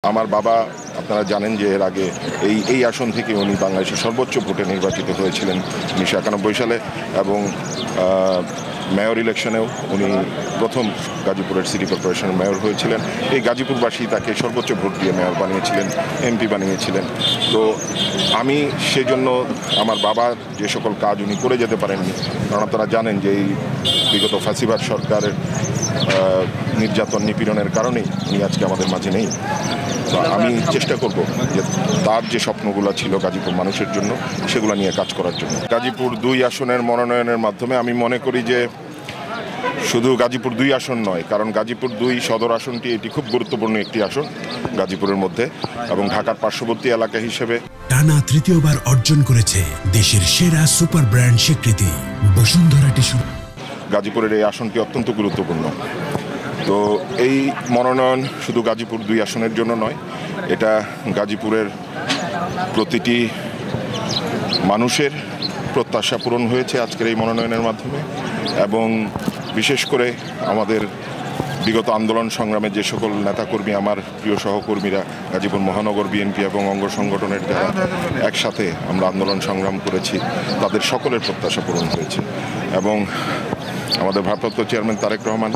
আমার বাবা আপনারা জানেন যে এর আগে এই আসন থেকে উনি বাংলাদেশের সর্বোচ্চ ভোটে নির্বাচিত হয়েছিলেন 1991 সালে এবং মেয়র ইলেকশনেও উনি প্রথম গাজীপুরের সিটি কর্পোরেশনের মেয়র হয়েছিলেন। এই গাজীপুরবাসী তাকে সর্বোচ্চ ভোট দিয়ে মেয়র বানিয়েছিলেন, এমপি বানিয়েছিলেন। তো আমি সেজন্য আমার বাবার যে সকল কাজ উনি করে যেতে পারেননি, কারণ আপনারা জানেন যে এই বিগত ফ্যাসিবাদ সরকারের নির্যাতন নিপীড়নের কারণেই উনি আজকে আমাদের মাঝে নেই। আমি চেষ্টা করব যে তার যে স্বপ্নগুলো ছিল গাজীপুর মানুষের জন্য সেগুলো নিয়ে কাজ করার জন্য। গাজীপুর 2 আসনের মনোনয়নের মাধ্যমে আমি মনে করি যে শুধু গাজীপুর 2 আসন নয়, কারণ গাজীপুর 2 সদর আসনটি এটি খুব গুরুত্বপূর্ণ একটি আসন গাজীপুরের মধ্যে এবং ঢাকার পার্শ্ববর্তী এলাকা হিসেবে টানা তৃতীয়বার অর্জন করেছে দেশের সেরা সুপার ব্র্যান্ড স্বীকৃতি বসুন্ধরা টিস্যু। গাজীপুরের এই আসনটি অত্যন্ত গুরুত্বপূর্ণ। তো এই মনোনয়ন শুধু গাজীপুর 2 আসনের জন্য নয়, এটা গাজীপুরের প্রতিটি মানুষের প্রত্যাশা পূরণ হয়েছে আজকের এই মনোনয়নের মাধ্যমে। এবং বিশেষ করে আমাদের বিগত আন্দোলন সংগ্রামে যে সকল নেতাকর্মী, আমার প্রিয় সহকর্মীরা, গাজীপুর মহানগর বিএনপি এবং অঙ্গ সংগঠনের যারা একসাথে আমরা আন্দোলন সংগ্রাম করেছি, তাদের সকলের প্রত্যাশা পূরণ হয়েছে। এবং আমাদের ভারপ্রাপ্ত চেয়ারম্যান তারেক রহমান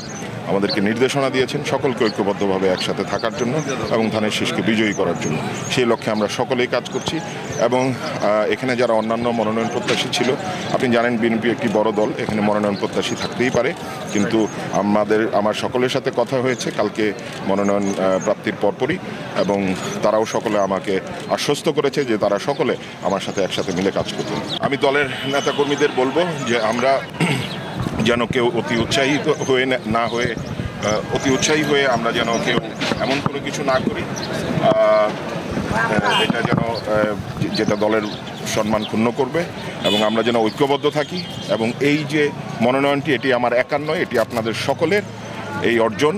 আমাদেরকে নির্দেশনা দিয়েছেন সকলকে ঐক্যবদ্ধভাবে একসাথে থাকার জন্য এবং ধানের শীষকে বিজয়ী করার জন্য। সেই লক্ষ্যে আমরা সকলেই কাজ করছি। এবং এখানে যারা অন্যান্য মনোনয়ন প্রত্যাশী ছিল, আপনি জানেন বিএনপি একটি বড় দল, এখানে মনোনয়ন প্রত্যাশী থাকতেই পারে, কিন্তু আমার সকলের সাথে কথা হয়েছে কালকে মনোনয়ন প্রাপ্তির পরপরই, এবং তারাও সকলে আমাকে আশ্বস্ত করেছে যে তারা সকলে আমার সাথে একসাথে মিলে কাজ করবেন। আমি দলের নেতাকর্মীদের বলবো যে আমরা যেন কেউ অতি উৎসাহী হয়ে আমরা যেন কেউ এমন কোনো কিছু না করি এটা যেন যেটা দলের সম্মান ক্ষুণ্ণ করবে, এবং আমরা যেন ঐক্যবদ্ধ থাকি। এবং এই যে মনোনয়নটি, এটি আমার একার নয়, এটি আপনাদের সকলের এই অর্জন।